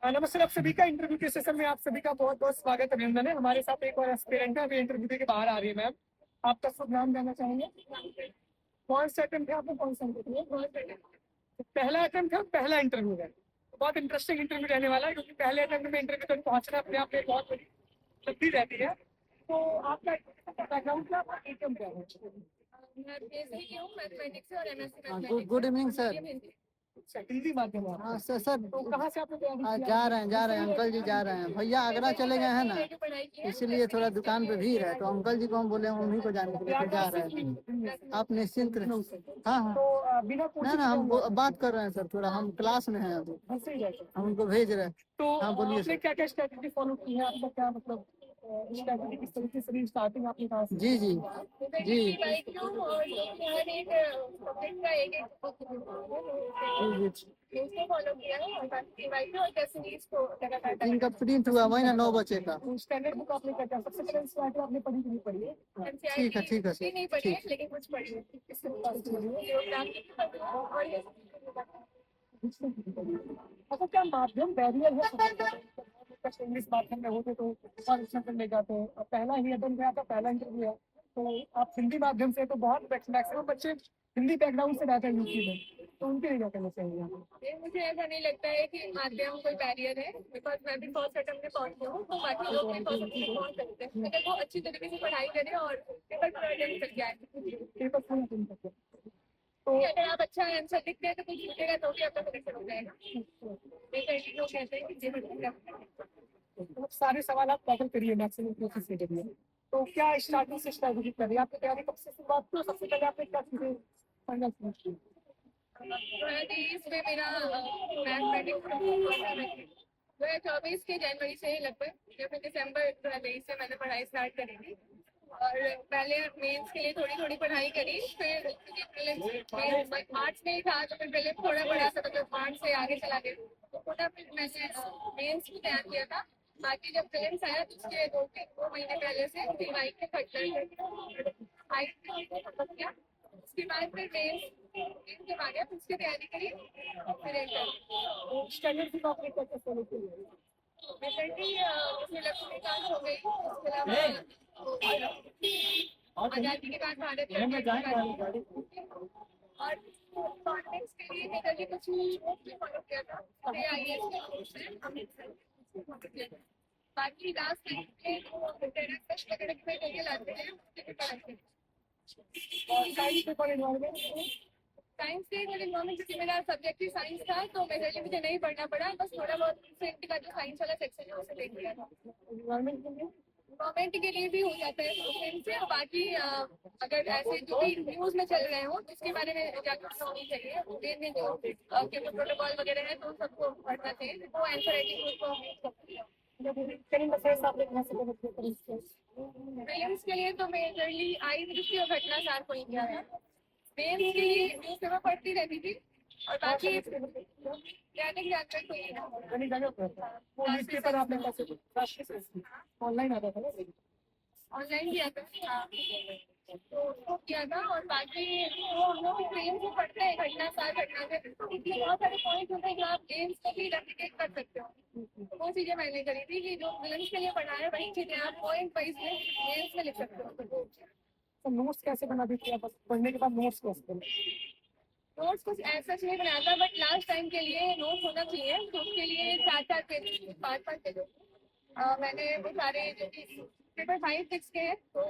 नमस्ते आप सभी का इंटरव्यू के सेशन में आप सभी का बहुत बहुत स्वागत अभिनंदन है। हमारे साथ एक और एस्पिरेंट है, अभी इंटरव्यू के बाहर आ रही है। मैम, आपका शुभ नाम जानना चाहेंगे? कौन सा अटेम्प्ट है आपको? कौन सा इंटरव्यू? पहला अटेम्प्ट है, पहला इंटरव्यू है। तो बहुत इंटरेस्टिंग इंटरव्यू रहने वाला है, क्योंकि पहले अटेम्प्ट में इंटरव्यू तक पहुंचना अपने आप में बहुत बड़ी उपलब्धि रहती है। तो आपका बैकग्राउंड क्या, आपका एटीएम क्या है? मैं बेसिक हूँ मैथमेटिक्स और MSc mathematics. Good evening sir. अच्छा, हिंदी माध्यम है आपका? हाँ सर तो कहाँ से आपने तैयारी किया? जा रहे हैं अंकल जी जा रहे हैं। भैया आगरा चले गए हैं ना, इसलिए थोड़ा दुकान पे भीड़ है, तो अंकल जी को हम बोले उन्हीं को जाने के लिए फिर जा रहे हैं। आप निश्चिंत रहे। हाँ हाँ, तो बिना ना कोचिंग ना हम बात कर रहे हैं सर, थोड़ा हम क्लास में हैं अभी, हम उनको भेज रहे हैं। तो हाँ बोलिए आपने सर। क्या क्या स्ट्रेटेजी फॉलो की है? आपका क्या मतलब स्ट्रेटेजी किस तरीके से स्टार्टिंग आपने कहा? जी जी जी उसको फॉलो किया है और बाकी वाइक्यू और डेस्टिनीज को लगातार इनका प्रिंट हुआ वही ना 9 बजे का। स्टैंडर्ड बुक आपने क्या क्या सबसे पहले स्टार्ट आपने पढ़ी कि नहीं पढ़ी है? ठीक है ठीक है सर, नहीं पढ़ी है ठीक। लेकिन कुछ पढ़ी है। इससे प्रोग्राम और ये अच्छा, क्या माध्यम बैरियर है? इंग्लिश माध्यम में होते तो ऑडिशन करने जाते हैं। अब पहला ही अटेम्प्ट गया था, पहला इंटरव्यू है, तो आप हिंदी माध्यम से तो बहुत मैक्सिमम बच्चे हिंदी बैकग्राउंड से रहते हैं यूपी में, तो उनके लिए क्या करना चाहिए? मुझे ऐसा नहीं लगता है कि माध्यम कोई बैरियर है, बिकॉज मैं भी फर्स्ट अटेम्प्ट में पहुंची हूँ, तो बाकी लोग भी फर्स्ट अटेम्प्ट में पहुंच सकते हैं अगर वो अच्छी तरीके से पढ़ाई करें और पेपर पूरा अटेम्प्ट करके आए। पेपर फुल अटेम्प्ट करते हैं। तो अगर आप अच्छा आंसर लिखते हैं तो कुछ छूटेगा तो भी आपका सिलेक्शन हो जाएगा। लोग कहते हैं कि मतलब सारे सवाल आप कवर करिए मैक्सिमम कोशिश से करिए। तो क्या स्टार्टिंग से स्ट्रैटेजी कर रही है आपकी तैयारी? कब से शुरुआत की? सबसे पहले आपने क्या चीजें पढ़ना शुरू की? 2023 में मेरा मैथमेटिक्स 2024 के जनवरी से ही लगभग या फिर दिसंबर 2023 से मैंने पढ़ाई स्टार्ट करी थी। और पहले मेंस के लिए थोड़ी थोड़ी पढ़ाई करी, फिर मार्च में ही था तो फिर पहले थोड़ा पढ़ा था, तो मार्च से आगे चला गया तो पूरा फिर मैंने मेंस भी तैयार किया था। बाकी जब फिल्म आया तो उसके 2 महीने पहले से माइक के खट्टर किया। उसके बाद फिर मेंस के बाद उसकी तैयारी करी, फिर इंटर स्टैंडर्ड की आपने क्या क्या फॉलो की? रिसेंटली उसमें लक्ष्मीकांत हो गई, उसके अलावा आजादी के बाद भारत और कॉन्फ्रेंस के लिए मैंने कुछ फॉलो किया था, आईएएस के कोर्स है अमृतसर। बाकी लास्ट वगैरह में लाते हैं उसके पढ़ाई। साइंस पेपर एनवायरमेंट साइंस के इकोनॉमिक्स क्योंकि मेरा सब्जेक्ट ही साइंस था तो मेजरली मुझे नहीं पढ़ना पड़ा, बस थोड़ा बहुत सेफ्टी का जो साइंस वाला सेक्शन है उसे देख लिया था। एनवायरमेंट के लिए गवर्नमेंट के लिए भी हो जाता है उसमें से, और बाकी अगर ऐसे जो भी न्यूज में चल रहे हो तो उसके बारे में जागरूकता होनी चाहिए। उनमें जो प्रोटोकॉल वगैरह है तो सबको पढ़ना चाहिए, वो आंसर राइटिंग को करंट अफेयर्स आपने कहाँ से कवर किया? प्रीलिम्स के लिए तो मेजरली आई दृष्टि और घटना सार को ही किया है। मेंस के लिए न्यूज पेपर पढ़ती रहती थी और बाकी दैनिक जागरण को ही वो न्यूज़पेपर आपने कैसे ऑनलाइन आता था ना? ऑनलाइन किया था। हाँ, तो उसको किया था और बाकी वो हम लोग ट्रेन से पढ़ते हैं घटना सार घटना से, तो इसमें बहुत सारे पॉइंट होते हैं जो आप गेम्स को भी रेप्लिकेट कर सकते हो। तो वो चीजें मैंने करी थी कि जो विलन्स के लिए पढ़ा है वही चीजें आप पॉइंट वाइज में गेम्स में लिख सकते हो। तो नोट्स कैसे बना देती है? बस पढ़ने के बाद नोट्स कैसे बना? नोट्स कुछ ऐसा नहीं बनाया था, बट लास्ट टाइम के लिए नोट्स होना चाहिए तो उसके लिए 4-4 पेज 5-5 पेज मैंने वो सारे जो पेपर 5-6 के हैं तो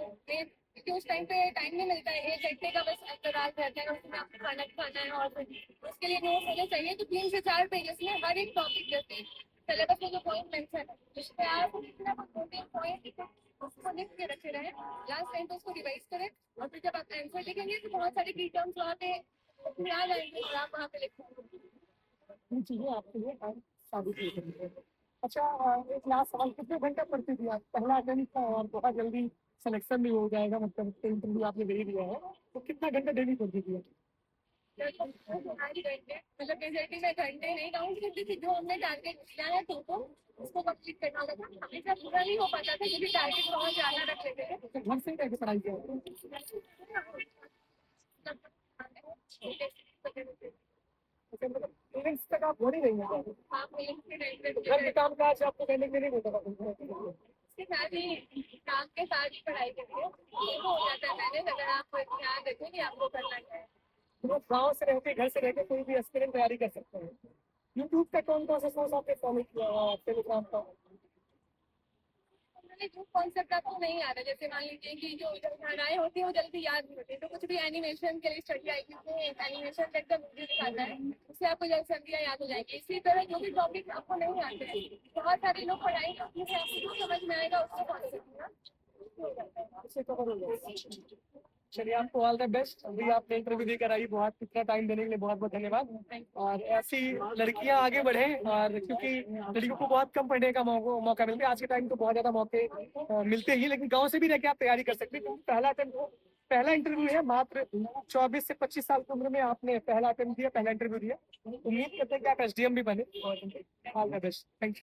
क्योंकि उस टाइम पे टाइम नहीं मिलता है, 1 घंटे का बस अंतराल रहता है, उसमें आपको खाना भी खाना है और फिर उसके लिए नोट्स होने चाहिए। तो 3 से 4 पेजेस में हर एक टॉपिक जैसे सिलेबस में जो पॉइंट मेंशन है उस पर आप 2-3 पॉइंट उसको लिख के रखे रहे, लास्ट टाइम तो उसको रिवाइज करें और फिर जब आप आंसर लिखेंगे तो बहुत सारे की टर्म्स वहाँ पे आ जाएंगे और आप वहाँ पे लिखेंगे। ये चीजें आपके लिए साबित हो सकती है। अच्छा, एक लास्ट सवाल, कितने घंटे पढ़ती थी आप? पहला अटेम्प्ट था और बहुत जल्दी सिलेक्शन भी हो जाएगा, मतलब इंटरव्यू आपने दे दिया है, तो कितना घंटा डेली पढ़ती थी? मतलब मेजॉरिटी में घंटे नहीं काउंट करती थी, जो हमने टारगेट किया है तो उसको कंप्लीट करना होता था। हमेशा पूरा नहीं हो पाता था क्योंकि टारगेट बहुत ज्यादा रख लेते थे। घर से कैसे पढ़ाई किया? मतलब फीलिंग्स तक आप हो नहीं रही हैं। आप फीलिंग्स के टाइम पे घर के काम काज आपको करने के लिए नहीं होता। उसके साथ ही काम के साथ ही पढ़ाई करिए, वो हो जाता है मैनेज, अगर आप ध्यान रखें कि आपको करना क्या है। तो गाँव से रहते घर से रहकर कोई भी एस्पिरेंट तैयारी कर सकते हैं। यूट्यूब पे कौन कौन सा सोर्स आपने फॉलो किया हुआ है टेलीग्राम का? मैंने जो कॉन्सेप्ट आपको नहीं आता, जैसे मान लीजिए कि जो धारणाएं होती है वो जल्दी याद नहीं होती, तो कुछ भी एनिमेशन के लिए स्टडी आई जिसमें एनिमेशन का एकदम वीडियो दिखाता है, उससे आपको जल्द सर्दियाँ याद हो जाएंगी। इसी तरह जो भी टॉपिक आपको नहीं आते हैं, बहुत सारे लोग पढ़ाएंगे, उसमें से आपको जो समझ में आएगा उसको फॉलो करना हो जाता है। उससे कवर हो जाएगा। चलिए, आपको ऑल द बेस्ट। अभी आपने इंटरव्यू देकर आई, बहुत इतना टाइम देने के लिए बहुत बहुत धन्यवाद। और ऐसी लड़कियां आगे बढ़े, और क्योंकि लड़कियों को बहुत कम पढ़ने का मौका मिलता है आज के टाइम, तो बहुत ज्यादा मौके मिलते ही, लेकिन गांव से भी रह के आप तैयारी कर सकते हैं, क्योंकि पहला इंटरव्यू है। मात्र 24 से 25 साल की उम्र में आपने पहला अटेम्प्ट दिया, पहला इंटरव्यू दिया। उम्मीद करते हैं कि आप SDM भी बने। All the best, thank you.